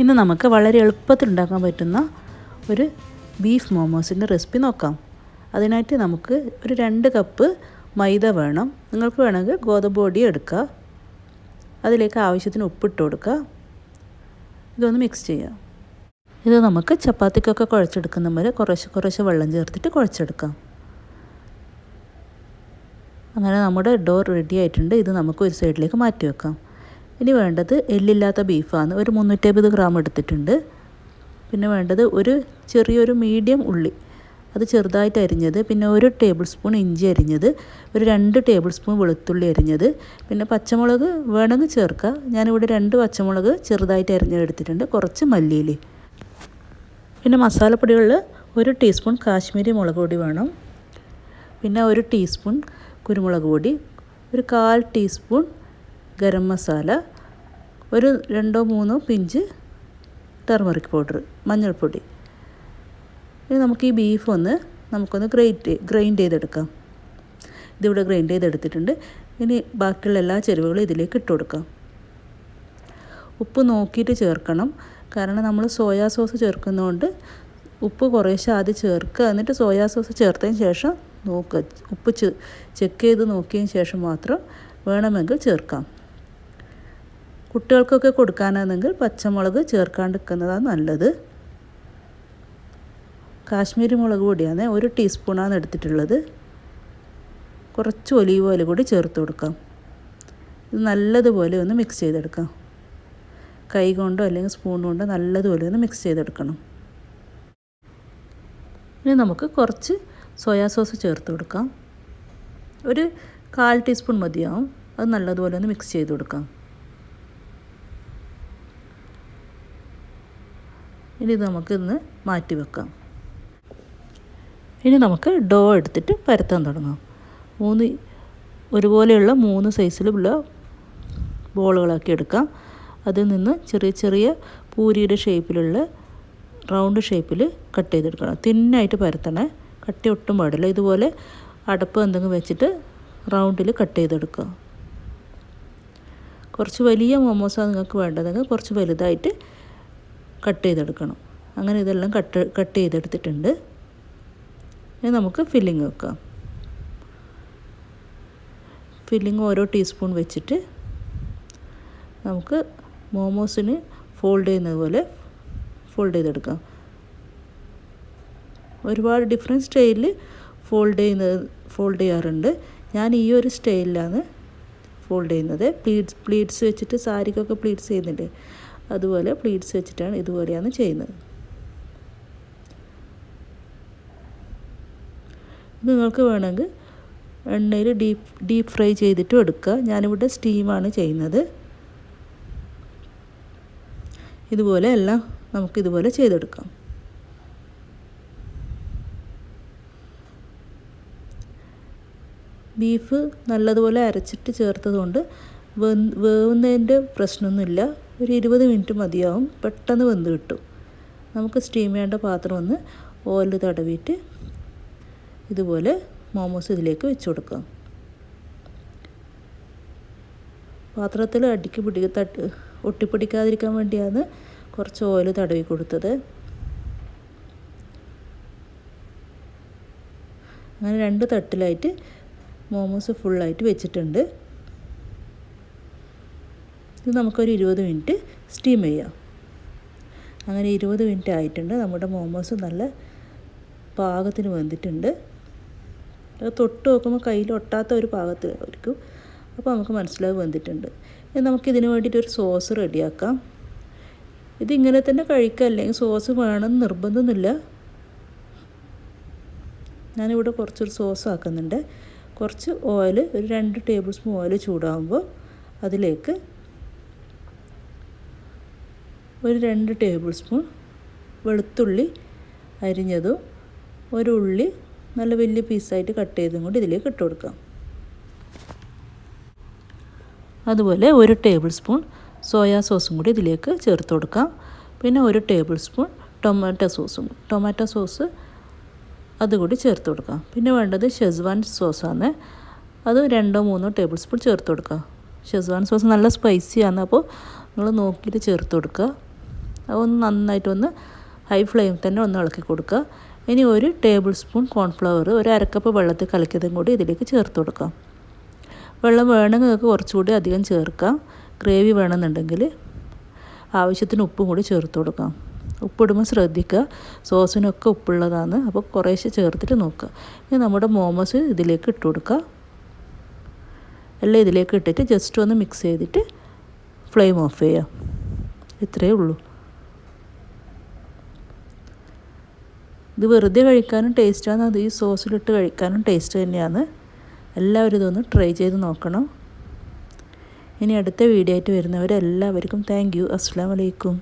ഇന്ന് നമുക്ക് വളരെ എളുപ്പത്തിൽ ഉണ്ടാക്കാൻ പറ്റുന്ന ഒരു ബീഫ് മോമോസിൻ്റെ റെസിപ്പി നോക്കാം. അതിനായിട്ട് നമുക്ക് ഒരു 2 കപ്പ് മൈദ വേണം. നിങ്ങൾക്ക് വേണമെങ്കിൽ ഗോതമ്പ് പൊടി എടുക്കുക. അതിലേക്ക് ആവശ്യത്തിന് ഉപ്പിട്ട് കൊടുക്കുക. ഇതൊന്ന് മിക്സ് ചെയ്യുക. ഇത് നമുക്ക് ചപ്പാത്തിക്കൊക്കെ കുഴച്ചെടുക്കുന്ന പോലെ കുറേശ്ശെ വെള്ളം ചേർത്തിട്ട് കുഴച്ചെടുക്കാം. അങ്ങനെ നമ്മുടെ ഡോ റെഡി ആയിട്ടുണ്ട്. ഇത് നമുക്ക് ഒരു സൈഡിലേക്ക് മാറ്റി വെക്കാം. ഇനി വേണ്ടത് എല്ലില്ലാത്ത ബീഫാണ്. ഒരു 350 ഗ്രാം എടുത്തിട്ടുണ്ട്. പിന്നെ വേണ്ടത് ഒരു ചെറിയൊരു മീഡിയം ഉള്ളി, അത് ചെറുതായിട്ട് അരിഞ്ഞത്, പിന്നെ 1 ടേബിൾ സ്പൂൺ ഇഞ്ചി അരിഞ്ഞത്, ഒരു 2 ടേബിൾ സ്പൂൺ വെളുത്തുള്ളി അരിഞ്ഞത്, പിന്നെ പച്ചമുളക് വേണമെങ്കിൽ ചേർക്കുക. ഞാനിവിടെ 2 പച്ചമുളക് ചെറുതായിട്ട് അരിഞ്ഞെടുത്തിട്ടുണ്ട്. കുറച്ച് മല്ലിയില, പിന്നെ മസാലപ്പൊടികളിൽ 1 ടീസ്പൂൺ കാശ്മീരി മുളക് പൊടി വേണം, പിന്നെ 1 ടീസ്പൂൺ കുരുമുളക് പൊടി, ഒരു 1/4 ടീസ്പൂൺ ഗരം മസാല, ഒരു 2-3 പിഞ്ച് ടർമറിക് പൗഡർ, മഞ്ഞൾപ്പൊടി. ഇനി നമുക്ക് ഈ ബീഫ് നമുക്കൊന്ന് ഗ്രൈൻഡ് ചെയ്തെടുക്കാം. ഇതിവിടെ ഗ്രൈൻഡ് ചെയ്തെടുത്തിട്ടുണ്ട്. ഇനി ബാക്കിയുള്ള എല്ലാ ചേരുവകളും ഇതിലേക്ക് ഇട്ട് കൊടുക്കാം. ഉപ്പ് നോക്കിയിട്ട് ചേർക്കണം, കാരണം നമ്മൾ സോയാ സോസ് ചേർക്കുന്നതുകൊണ്ട് ഉപ്പ് കുറേശ്ശെ ആദ്യം ചേർക്കുക. എന്നിട്ട് സോയാ സോസ് ചേർത്തതിന് ശേഷം നോക്കുക. ഉപ്പ് ചെക്ക് ചെയ്ത് നോക്കിയതിന് ശേഷം മാത്രം വേണമെങ്കിൽ ചേർക്കാം. കുട്ടികൾക്കൊക്കെ കൊടുക്കാനാണെങ്കിൽ പച്ചമുളക് ചേർക്കാണ്ടിരിക്കുന്നതാണ് നല്ലത്. കാശ്മീരി മുളക് പൊടിയാണ് 1 ടീസ്പൂണാണ് എടുത്തിട്ടുള്ളത്. കുറച്ച് ഒലീവ് ഓയിൽ കൂടി ചേർത്ത് കൊടുക്കാം. ഇത് നല്ലതുപോലെ ഒന്ന് മിക്സ് ചെയ്തെടുക്കാം. കൈ കൊണ്ടോ അല്ലെങ്കിൽ സ്പൂൺ കൊണ്ടോ നല്ലതുപോലെ ഒന്ന് മിക്സ് ചെയ്തെടുക്കണം. ഇനി നമുക്ക് കുറച്ച് സോയാ സോസ് ചേർത്ത് കൊടുക്കാം. ഒരു 1/4 ടീസ്പൂൺ മതിയാവും. അത് നല്ലതുപോലെ ഒന്ന് മിക്സ് ചെയ്ത് കൊടുക്കാം. ഇനി ഇത് നമുക്കിന്ന് മാറ്റി വെക്കാം. ഇനി നമുക്ക് ഡോ എടുത്തിട്ട് പരത്താൻ തുടങ്ങാം. ഒരുപോലെയുള്ള 3 സൈസിലുള്ള ബോളുകളാക്കി എടുക്കാം. അതിൽ നിന്ന് ചെറിയ ചെറിയ പൂരിയുടെ ഷേപ്പിലുള്ള റൗണ്ട് ഷേപ്പിൽ കട്ട് ചെയ്തെടുക്കണം. തിന്നായിട്ട് പരത്തണേ, കട്ടി ഒട്ടും പാടില്ല. ഇതുപോലെ അടപ്പ് എന്തെങ്കിലും വെച്ചിട്ട് റൗണ്ടിൽ കട്ട് ചെയ്തെടുക്കുക. കുറച്ച് വലിയ മോമോസാണ് നിങ്ങൾക്ക് വേണ്ടതെങ്കിൽ കുറച്ച് വലുതായിട്ട് കട്ട് ചെയ്തെടുക്കണം. അങ്ങനെ ഇതെല്ലാം കട്ട് ചെയ്തെടുത്തിട്ടുണ്ട്. ഇനി നമുക്ക് ഫില്ലിങ് വെക്കാം. ഫില്ലിങ് ഓരോ ടീസ്പൂൺ വെച്ചിട്ട് നമുക്ക് മോമോസിന് ഫോൾഡ് ചെയ്യുന്നത് പോലെ ഫോൾഡ് ചെയ്തെടുക്കാം. ഒരുപാട് ഡിഫറെൻറ്റ് സ്റ്റൈലിൽ ഫോൾഡ് ചെയ്യാറുണ്ട്. ഞാൻ ഈ ഒരു സ്റ്റൈലിലാണ് ഫോൾഡ് ചെയ്യുന്നത്. പ്ലീറ്റ്സ് വെച്ചിട്ട് സാരിക്കൊക്കെ പ്ലീറ്റ്സ് ചെയ്യുന്നുണ്ട്, അതുപോലെ പ്ലീറ്റ്സ് വെച്ചിട്ടാണ് ഇതുപോലെയാണ് ചെയ്യുന്നത്. നിങ്ങൾക്ക് വേണമെങ്കിൽ എണ്ണയിൽ ഡീപ്പ് ഫ്രൈ ചെയ്തിട്ടും എടുക്കുക. ഞാനിവിടെ സ്റ്റീമാണ് ചെയ്യുന്നത്. ഇതുപോലെ എല്ലാം നമുക്കിതുപോലെ ചെയ്തെടുക്കാം. ബീഫ് നല്ലതുപോലെ അരച്ചിട്ട് ചേർത്തതുകൊണ്ട് വേവുന്നതിൻ്റെ പ്രശ്നമൊന്നുമില്ല. ഒരു 20 മിനിറ്റ് മതിയാവും, പെട്ടെന്ന് വെന്ത് കിട്ടും. നമുക്ക് സ്റ്റീം ചെയ്യേണ്ട പാത്രം ഒന്ന് ഓയിൽ തടവിയിട്ട് ഇതുപോലെ മോമോസ് ഇതിലേക്ക് വെച്ച് കൊടുക്കാം. പാത്രത്തിൽ ഒട്ടിപ്പിടിക്കാതിരിക്കാൻ വേണ്ടിയാണ് കുറച്ച് ഓയിൽ തടവി കൊടുത്തത്. അങ്ങനെ 2 തട്ടിലായിട്ട് മോമോസ് ഫുള്ളായിട്ട് വെച്ചിട്ടുണ്ട്. ഇത് നമുക്കൊരു 20 മിനിറ്റ് സ്റ്റീം ചെയ്യാം. അങ്ങനെ 20 മിനിറ്റ് ആയിട്ടുണ്ട്. നമ്മുടെ മോമോസ് നല്ല പാകത്തിന് വെന്തിട്ടുണ്ട്. അത് തൊട്ട് നോക്കുമ്പോൾ കയ്യിൽ ഒട്ടാത്ത ഒരു പാകത്തിലായിരിക്കും. അപ്പോൾ നമുക്ക് മനസ്സിലാവും വെന്തിട്ടുണ്ട്. ഇനി നമുക്കിതിന് വേണ്ടിയിട്ടൊരു സോസ് റെഡിയാക്കാം. ഇതിങ്ങനെ തന്നെ കഴിക്കാം, അല്ലെങ്കിൽ സോസ് വേണമെന്ന് നിർബന്ധമൊന്നുമില്ല. ഞാനിവിടെ കുറച്ചൊരു സോസ് ആക്കുന്നുണ്ട്. കുറച്ച് ഓയിൽ, ഒരു 2 ടേബിൾ സ്പൂൺ ഓയിൽ ചൂടാകുമ്പോൾ അതിലേക്ക് ഒരു 2 ടേബിൾ സ്പൂൺ വെളുത്തുള്ളി അരിഞ്ഞതും, ഒരു ഉള്ളി നല്ല വലിയ പീസായിട്ട് കട്ട് ചെയ്തും കൂടി ഇതിലേക്ക് ഇട്ട് കൊടുക്കാം. അതുപോലെ 1 ടേബിൾ സ്പൂൺ സോയാ സോസും കൂടി ഇതിലേക്ക് ചേർത്ത് കൊടുക്കാം. പിന്നെ 1 ടേബിൾ സ്പൂൺ ടൊമാറ്റോ സോസ് അതുകൂടി ചേർത്ത് കൊടുക്കാം. പിന്നെ വേണ്ടത് ഷെസ്വാൻ സോസാണ്. അത് 2-3 ടേബിൾ സ്പൂൺ ചേർത്ത് കൊടുക്കുക. ഷെസ്വാൻ സോസ് നല്ല സ്പൈസിയാണ്, അപ്പോൾ നിങ്ങൾ നോക്കിയിട്ട് ചേർത്ത് കൊടുക്കുക. അതൊന്ന് നന്നായിട്ടൊന്ന് ഹൈ ഫ്ലെയിമിൽ തന്നെ ഒന്ന് ഇളക്കി കൊടുക്കുക. ഇനി 1 ടേബിൾ സ്പൂൺ കോൺഫ്ലവർ ഒരു അരക്കപ്പ് വെള്ളത്തിൽ കലക്കിയതും കൂടി ഇതിലേക്ക് ചേർത്ത് കൊടുക്കാം. വെള്ളം വേണമെങ്കിൽ നിങ്ങൾക്ക് കുറച്ചുകൂടി അധികം ചേർക്കാം. ഗ്രേവി വേണമെന്നുണ്ടെങ്കിൽ ആവശ്യത്തിന് ഉപ്പും കൂടി ചേർത്ത് കൊടുക്കാം. ഉപ്പിടുമ്പോൾ ശ്രദ്ധിക്കുക, സോസിനൊക്കെ ഉപ്പുള്ളതാണ്. അപ്പോൾ കുറേശ്ശെ ചേർത്തിട്ട് നോക്കുക. ഇനി നമ്മുടെ മോമോസ് ഇതിലേക്ക് ഇട്ട് കൊടുക്കുക. എല്ലാം ഇതിലേക്ക് ഇട്ടിട്ട് ജസ്റ്റ് ഒന്ന് മിക്സ് ചെയ്തിട്ട് ഫ്ലെയിം ഓഫ് ചെയ്യുക. ഇത്രയേ ഉള്ളൂ. ഇത് വെറുതെ കഴിക്കാനും ടേസ്റ്റാണ്, അത് ഈ സോസിലിട്ട് കഴിക്കാനും ടേസ്റ്റ് തന്നെയാണ്. എല്ലാവരും ഇതൊന്ന് ട്രൈ ചെയ്ത് നോക്കണം. ഇനി അടുത്ത വീഡിയോ ആയിട്ട് വരുന്നവരെല്ലാവർക്കും താങ്ക് യു. അസ്സലാമു അലൈക്കും.